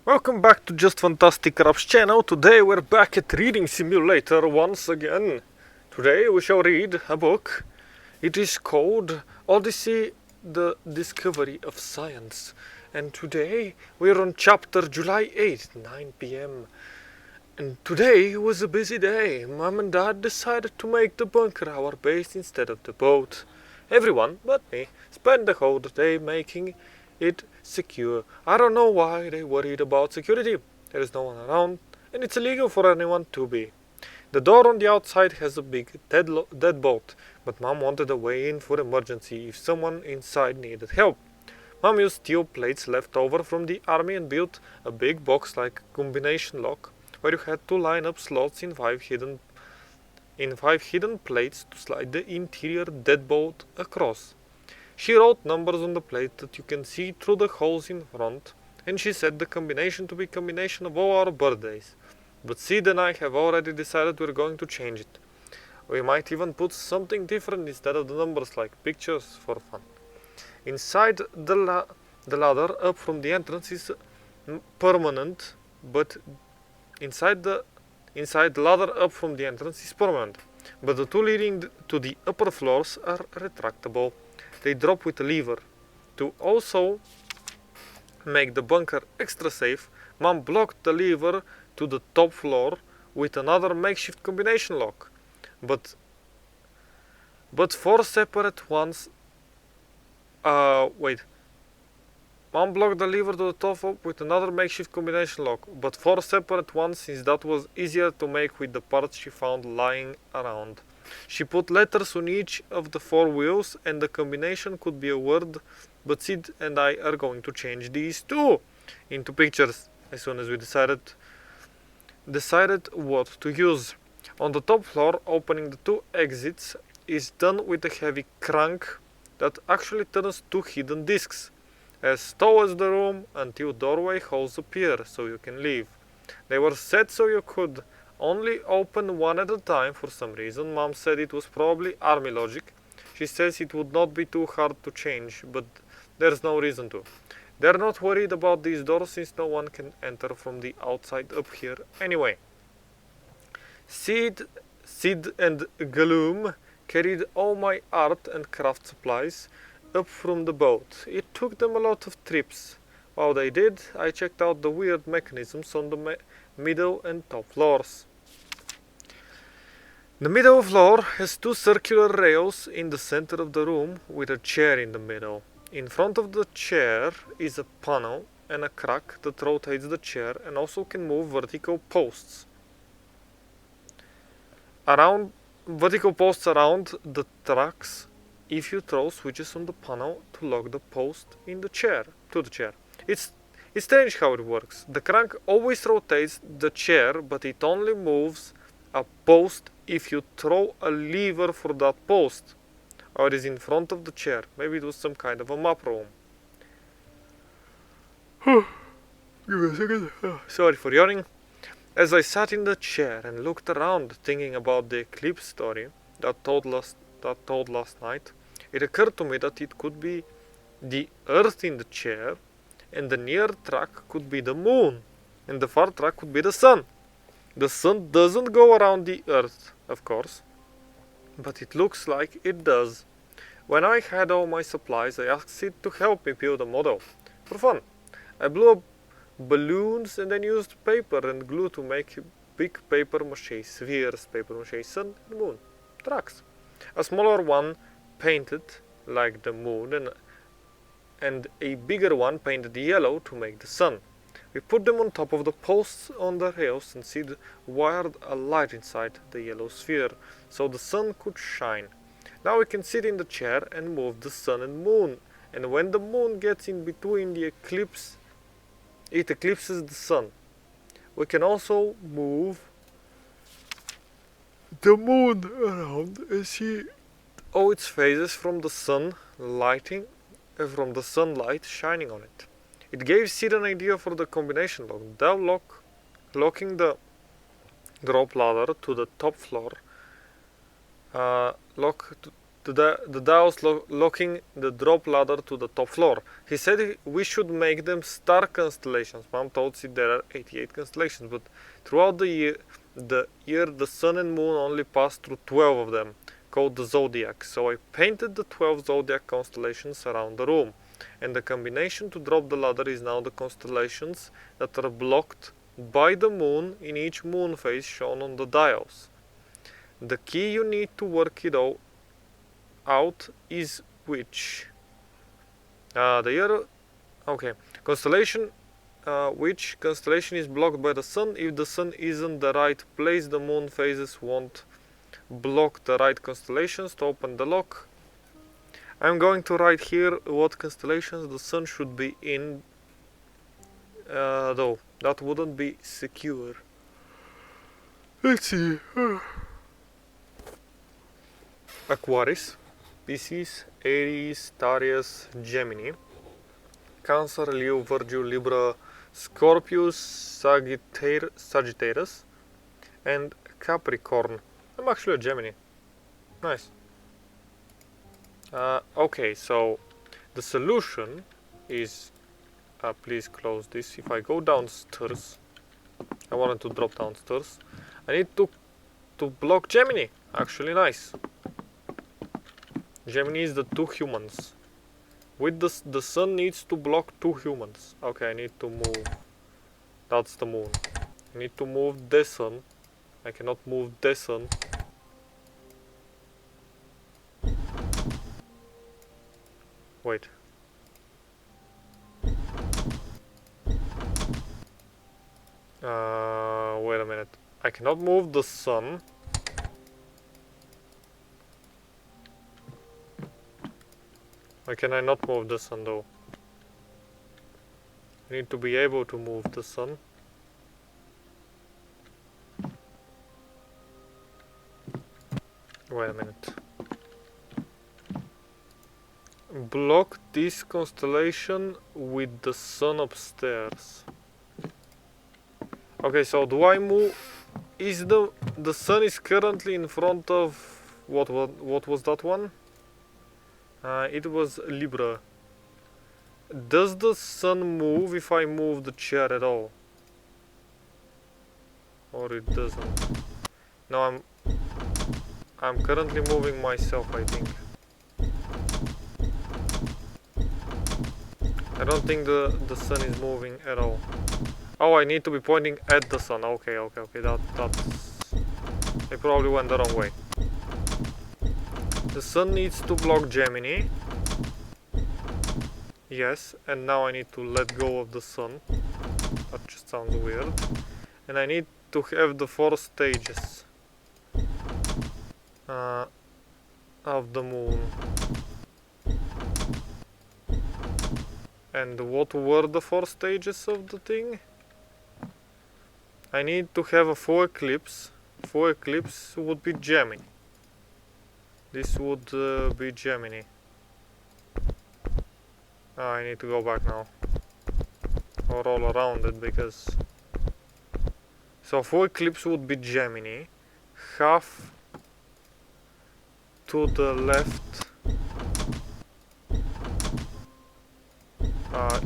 Welcome back to Just Fantastic Crafts channel. Today we're back at Reading Simulator once again. Today we shall read a book. It is called Odyssey, the Discovery of Science. And today we're on chapter July 8th, 9 p.m. And today was a busy day. Mom and Dad decided to make the bunker our base instead of the boat. Everyone, but me, spent the whole day making it secure. I don't know why they worried about security. There is no one around, and it's illegal for anyone to be. The door on the outside has a big deadbolt, but Mom wanted a way in for emergency if someone inside needed help. Mom used steel plates left over from the army and built a big box-like combination lock where you had to line up slots in five hidden plates to slide the interior deadbolt across. She wrote numbers on the plate that you can see through the holes in front, and she set the combination to be a combination of all our birthdays. But Sid and I have already decided we're going to change it. We might even put something different instead of the numbers, like pictures for fun. Inside the ladder up from the entrance is permanent, but inside the ladder up from the entrance is permanent, but the two leading to the upper floors are retractable. They drop with a lever. To also make the bunker extra safe, Mom blocked the lever to the top floor with another makeshift combination lock. But four separate ones. Mom blocked the lever to the top floor with another makeshift combination lock, but four separate ones since that was easier to make with the parts she found lying around. She put letters on each of the four wheels, and the combination could be a word, but Sid and I are going to change these too into pictures as soon as we decided what to use. On the top floor, opening the two exits is done with a heavy crank that actually turns two hidden discs as tall as the room until doorway holes appear so you can leave. They were set so you could only open one at a time for some reason. Mom said it was probably army logic. She says it would not be too hard to change, but there's no reason to. They're not worried about these doors since no one can enter from the outside up here anyway. Sid and Gloom carried all my art and craft supplies up from the boat. It took them a lot of trips. While they did, I checked out the weird mechanisms on the middle and top floors. The middle floor has two circular rails in the center of the room with a chair in the middle. In front of the chair is a panel and a crack that rotates the chair and also can move vertical posts around the tracks if you throw switches on the panel to lock the post to the chair. It's strange how it works. The crank always rotates the chair, but it only moves a post if you throw a lever for that post, or it is in front of the chair. Maybe it was some kind of a map room. Give me a second. Sorry for yawning. As I sat in the chair and looked around, thinking about the eclipse story that told last night, it occurred to me that it could be the Earth in the chair, and the near track could be the moon, and the far track could be the sun. The sun doesn't go around the Earth, of course, but it looks like it does. When I had all my supplies, I asked Sid to help me build a model. For fun, I blew up balloons and then used paper and glue to make big paper mache spheres, paper mache sun and moon tracks. A smaller one painted like the moon and a bigger one painted yellow to make the sun. We put them on top of the posts on the rails and Sid wired a light inside the yellow sphere so the sun could shine. Now we can sit in the chair and move the sun and moon, and when the moon gets in between it eclipses the sun. We can also move the moon around and see all its phases from the sunlight shining on it. It gave Sid an idea for the combination lock. Locking the drop ladder to the top floor. the dials locking the drop ladder to the top floor. He said we should make them star constellations. Mom told me there are 88 constellations, but throughout the year the sun and moon only pass through 12 of them, called the zodiac. So I painted the 12 zodiac constellations around the room, and the combination to drop the ladder is now the constellations that are blocked by the moon in each moon phase shown on the dials. The key you need to work it out is which constellation which constellation is blocked by the sun. If the sun isn't the right place, the moon phases won't block the right constellations to open the lock. I'm going to write here what constellations the sun should be in, though that wouldn't be secure. Let's see. Aquarius, Pisces, Aries, Taurus, Gemini, Cancer, Leo, Virgo, Libra, Scorpius, Sagittarius, and Capricorn. I'm actually a Gemini. Nice. Okay, so the solution is, please close this. If I go downstairs, I wanted to drop downstairs, I need to block Gemini. Actually, nice. Gemini is the 2 humans. With the sun needs to block 2 humans. Okay, I need to move. That's the moon. I need to move the sun. I cannot move the sun. Wait. Wait a minute. I cannot move the sun. Why can I not move the sun though? I need to be able to move the sun. Wait a minute. Block this constellation with the sun upstairs. Okay, so do I move? Is the sun is currently in front of what was that one? It was Libra. Does the sun move if I move the chair at all? Or it doesn't? No, I'm currently moving myself, I think. I don't think the sun is moving at all. Oh, I need to be pointing at the sun. Okay. That's... I probably went the wrong way. The sun needs to block Gemini. Yes, and now I need to let go of the sun. That just sounds weird. And I need to have the 4 stages of the moon. And what were the 4 stages of the thing? I need to have a full eclipse. Full eclipse would be Gemini. This would be Gemini. I need to go back now. Or all around it because... So full eclipse would be Gemini. Half to the left.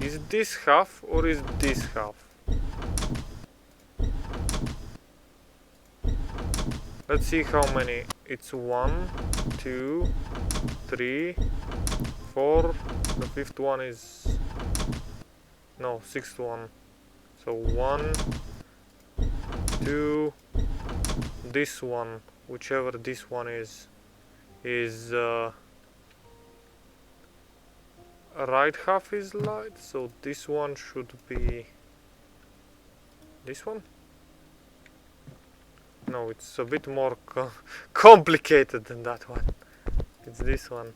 Is this half or is this half? Let's see how many. It's 1, 2, 3, 4. The 5th one is... No, 6th one. So 1, 2, this one, whichever this one is right half is light, so this one should be this one? No, it's a bit more complicated than that one. It's this one.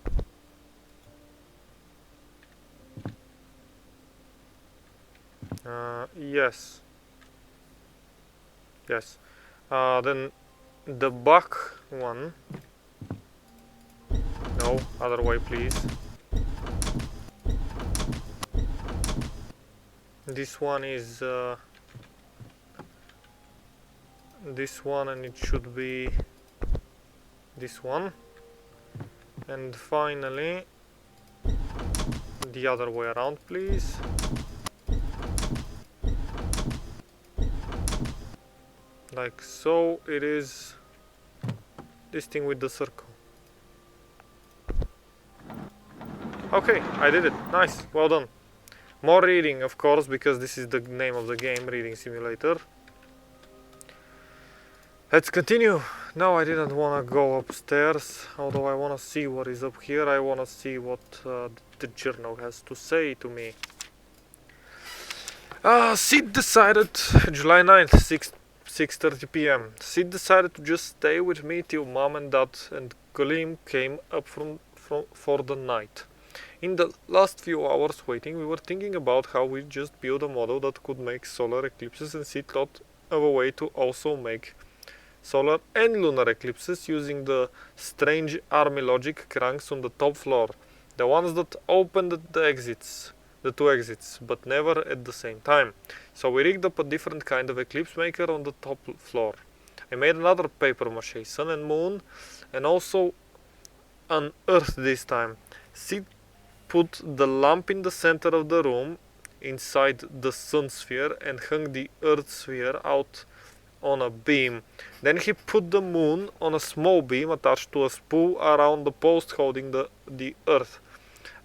Yes. Then the back one. No, other way please. This one is this one, and it should be this one. And finally, the other way around, please. Like so. It is this thing with the circle. Okay, I did it. Nice, well done. More reading, of course, because this is the name of the game, Reading Simulator. Let's continue. Now I didn't want to go upstairs, although I want to see what is up here. I want to see what the journal has to say to me. Sid decided, July 9th, 6:30 p.m. Sid decided to just stay with me till Mom and Dad and Golim came up for the night. In the last few hours waiting, we were thinking about how we just built a model that could make solar eclipses, and Sid thought of a way to also make solar and lunar eclipses using the strange army logic cranks on the top floor, the ones that opened the two exits, but never at the same time. So we rigged up a different kind of eclipse maker on the top floor. I made another paper mache sun and moon, and also an earth this time. Sid put the lamp in the center of the room inside the sun sphere and hung the earth sphere out on a beam. Then he put the moon on a small beam attached to a spool around the post holding the earth.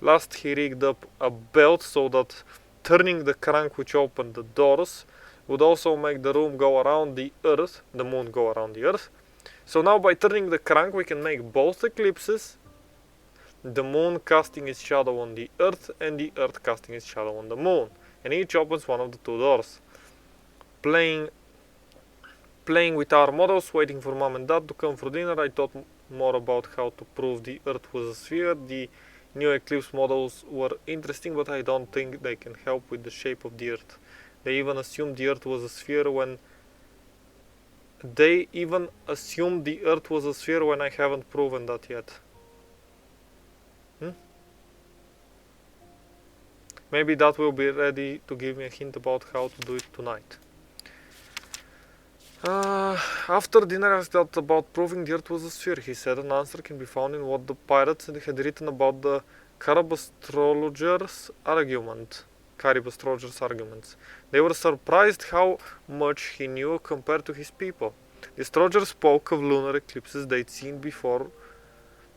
Last he rigged up a belt so that turning the crank which opened the doors would also make the room go around the earth, the moon go around the earth. So now by turning the crank we can make both eclipses, the moon casting its shadow on the earth and the earth casting its shadow on the moon, and each opens one of the two doors. Playing with our models, waiting for Mom and Dad to come for dinner, I thought more about how to prove the earth was a sphere. The new eclipse models were interesting, but I don't think they can help with the shape of the earth. They even assumed the earth was a sphere when I haven't proven that yet. Maybe that will be ready to give me a hint about how to do it tonight. After dinner I asked Dad about proving the earth was a sphere. He said an answer can be found in what the pirates had written about the Carib astrologers' arguments. They were surprised how much he knew compared to his people. The astrologers spoke of lunar eclipses they'd seen before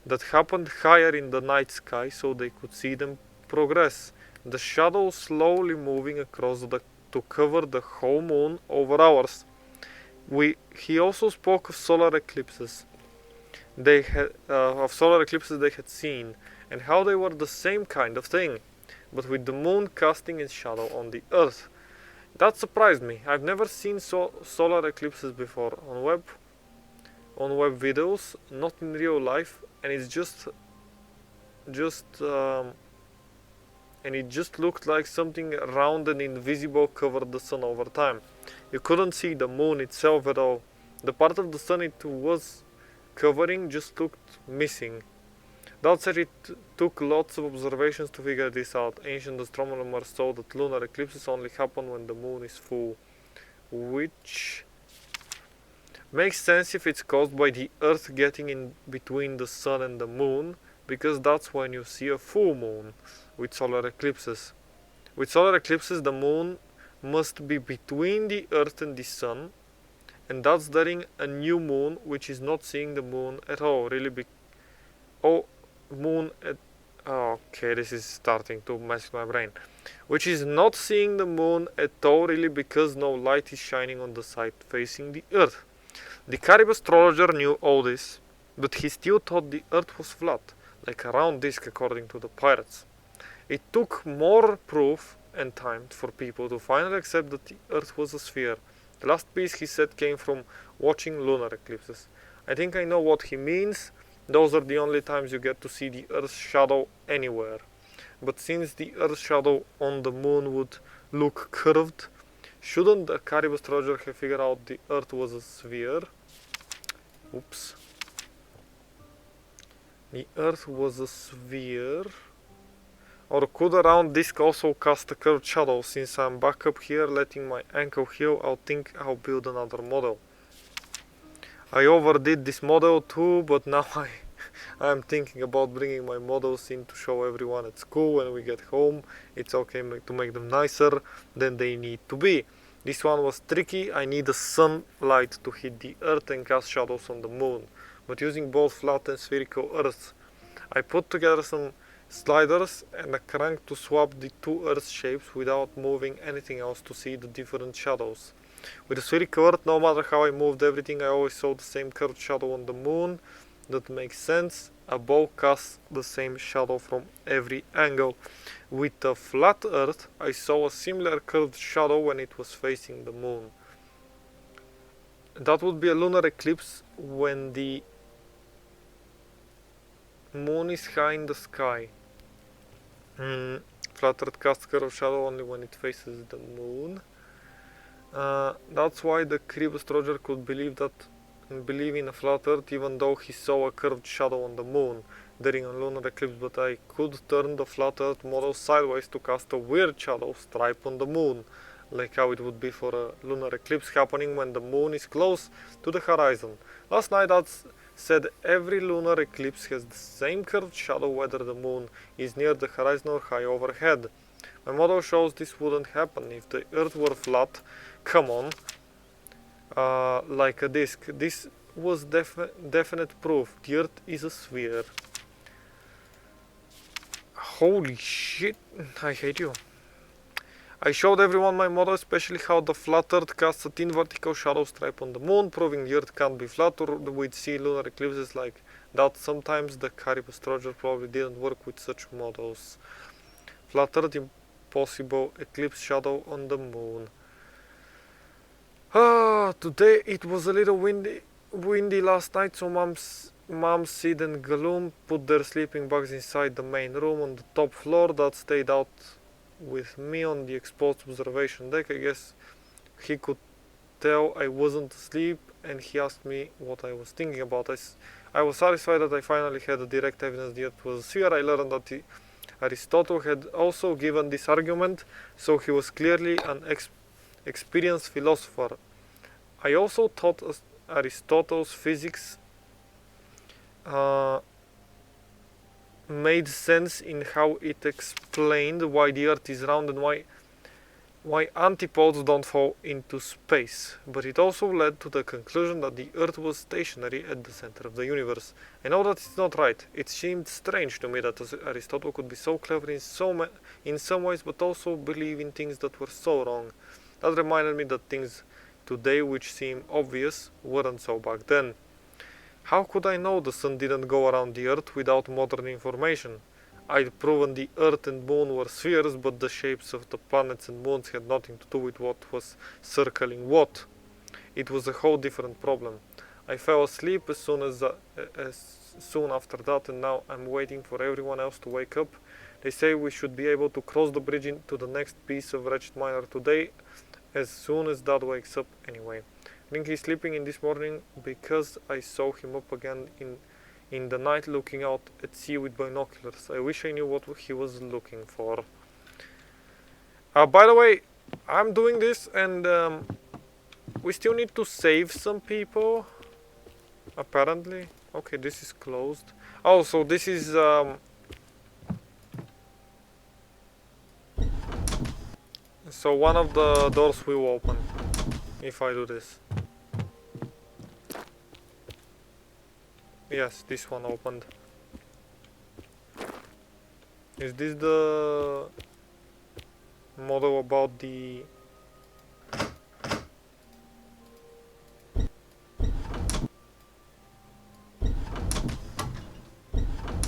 that happened higher in the night sky so they could see them progress, the shadow slowly moving across to cover the whole moon over hours. He also spoke of solar eclipses they had seen, and how they were the same kind of thing, but with the moon casting its shadow on the earth. That surprised me. I've never seen solar eclipses before on web videos, not in real life, and it just looked like something round and invisible covered the sun over time. You couldn't see the moon itself at all. The part of the sun it was covering just looked missing. Dad said it took lots of observations to figure this out. Ancient astronomers saw that lunar eclipses only happen when the moon is full, which makes sense if it's caused by the earth getting in between the sun and the moon, because that's when you see a full moon with solar eclipses. With solar eclipses, the moon must be between the earth and the sun, and that's during a new moon which is not seeing the moon at all. Okay, this is starting to mess with my brain. Which is not seeing the moon at all, really, because no light is shining on the side facing the earth. The Carib astrologer knew all this, but he still thought the earth was flat, like a round disc according to the pirates. It took more proof and time for people to finally accept that the earth was a sphere. The last piece he said came from watching lunar eclipses. I think I know what he means. Those are the only times you get to see the earth's shadow anywhere. But since the earth's shadow on the moon would look curved, shouldn't the Carib astrologer have figured out the earth was a sphere? Oops. The earth was a sphere. Or could a round disc also cast a curved shadow? Since I'm back up here letting my ankle heal, I'll think I'll build another model. I overdid this model too, but now I'm thinking about bringing my models in to show everyone at school when we get home. It's okay to make them nicer than they need to be. This one was tricky. I need the sunlight to hit the earth and cast shadows on the moon, but using both flat and spherical earths. I put together some sliders and a crank to swap the two earth shapes without moving anything else to see the different shadows. With the spherical earth, no matter how I moved everything, I always saw the same curved shadow on the moon. That makes sense. A bow casts the same shadow from every angle. With the flat earth, I saw a similar curved shadow when it was facing the moon. That would be a lunar eclipse when the moon is high in the sky. Flat earth casts curved shadow only when it faces the moon. That's why the Crib astrologer could believe in a flat earth even though he saw a curved shadow on the moon during a lunar eclipse, but I could turn the flat earth model sideways to cast a weird shadow stripe on the moon, like how it would be for a lunar eclipse happening when the moon is close to the horizon. Last night I said every lunar eclipse has the same curved shadow whether the moon is near the horizon or high overhead. My model shows this wouldn't happen if the earth were flat. Come on. Like a disc. This was definite proof. The earth is a sphere. Holy shit, I hate you. I showed everyone my model, especially how the flat earth casts a thin vertical shadow stripe on the moon, proving the earth can't be flat, or we'd see lunar eclipses like that. Sometimes the Carib astrologer probably didn't work with such models. Flat earth, impossible eclipse shadow on the moon. Today it was a little windy last night, so Mom, Sid and Gloom put their sleeping bags inside the main room on the top floor. Dad stayed out with me on the exposed observation deck. I guess he could tell I wasn't asleep, and he asked me what I was thinking about. I was satisfied that I finally had direct evidence the earth was a sphere. I learned that Aristotle had also given this argument, so he was clearly an experienced philosopher. I also thought Aristotle's physics made sense in how it explained why the earth is round and why antipodes don't fall into space, but it also led to the conclusion that the earth was stationary at the center of the universe. I know that it's not right. It seemed strange to me that Aristotle could be so clever in some ways, but also believe in things that were so wrong. That reminded me that things today which seem obvious weren't so back then. How could I know the sun didn't go around the earth without modern information? I'd proven the earth and moon were spheres, but the shapes of the planets and moons had nothing to do with what was circling what. It was a whole different problem. I fell asleep as soon after that, and now I'm waiting for everyone else to wake up. They say we should be able to cross the bridge into the next piece of wretched miner today, as soon as Dad wakes up anyway. I think he's sleeping in this morning because I saw him up again in the night looking out at sea with binoculars. I wish I knew what he was looking for. By the way, I'm doing this and we still need to save some people. Apparently. Okay, this is closed. Oh, so this is so one of the doors will open if I do this. Yes, this one opened. Is this the model about the...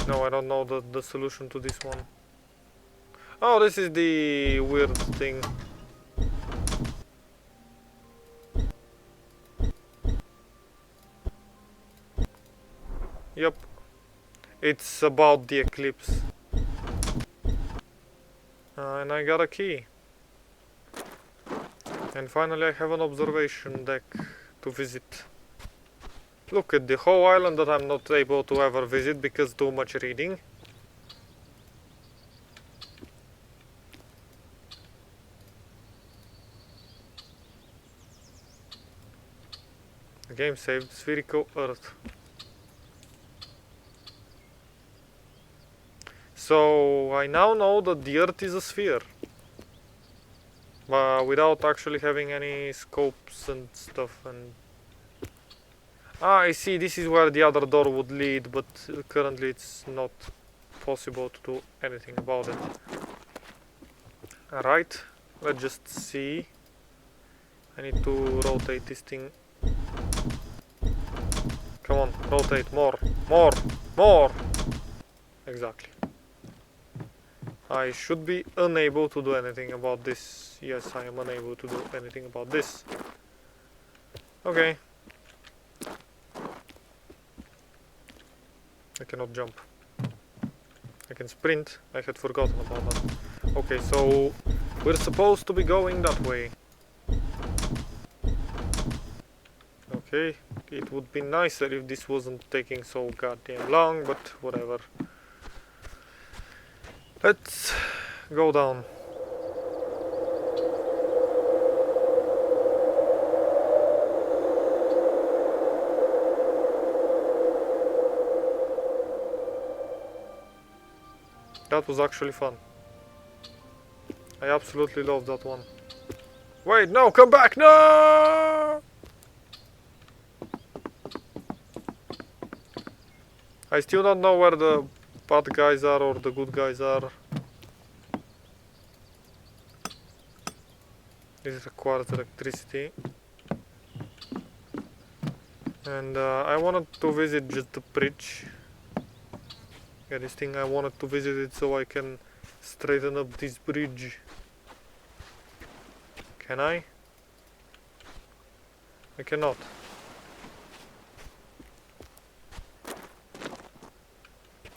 No, I don't know the solution to this one. Oh, this is the weird thing. Yep. It's about the eclipse. And I got a key. And finally I have an observation deck to visit. Look at the whole island that I'm not able to ever visit because too much reading. The game saved spherical earth. So I now know that the Earth is a sphere. But without actually having any scopes and stuff. And I see, this is where the other door would lead, but currently it's not possible to do anything about it. Alright, let's just see. I need to rotate this thing. Come on, rotate more, more, more! Exactly. I should be unable to do anything about this. Yes, I am unable to do anything about this. Okay. I cannot jump. I can sprint. I had forgotten about that. Okay, so we're supposed to be going that way. Okay, it would be nicer if this wasn't taking so goddamn long, but whatever. Let's go down. That was actually fun. I absolutely love that one. Wait, no, come back, no! I still don't know where the bad guys are or the good guys are. This requires electricity. And I wanted to visit just the bridge. Yeah, this thing, I wanted to visit it so I can straighten up this bridge. Can I? I cannot.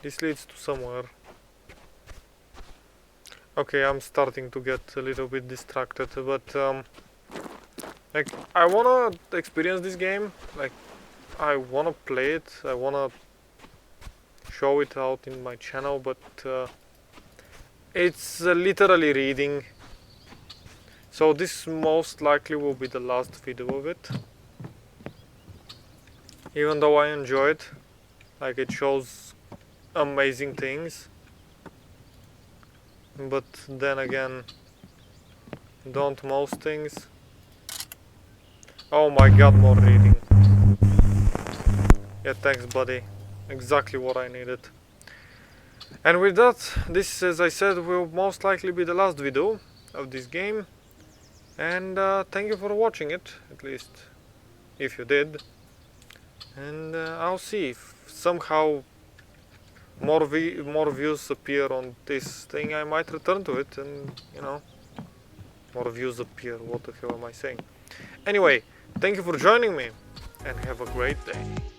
This leads to somewhere. Okay, I'm starting to get a little bit distracted, but like, I wanna experience this game. Like, I wanna play it. I wanna show it out in my channel, but it's literally reading. So this most likely will be the last video of it. Even though I enjoy it, like, it shows amazing things. But then again, don't most things? Oh my god, more reading. Yeah, thanks buddy. Exactly what I needed. And with that, this, as I said, will most likely be the last video of this game. And thank you for watching it, at least if you did. And I'll see if somehow more views appear on this thing. I might return to it, and you know, more views appear. What the hell am I saying? Anyway, thank you for joining me, and have a great day.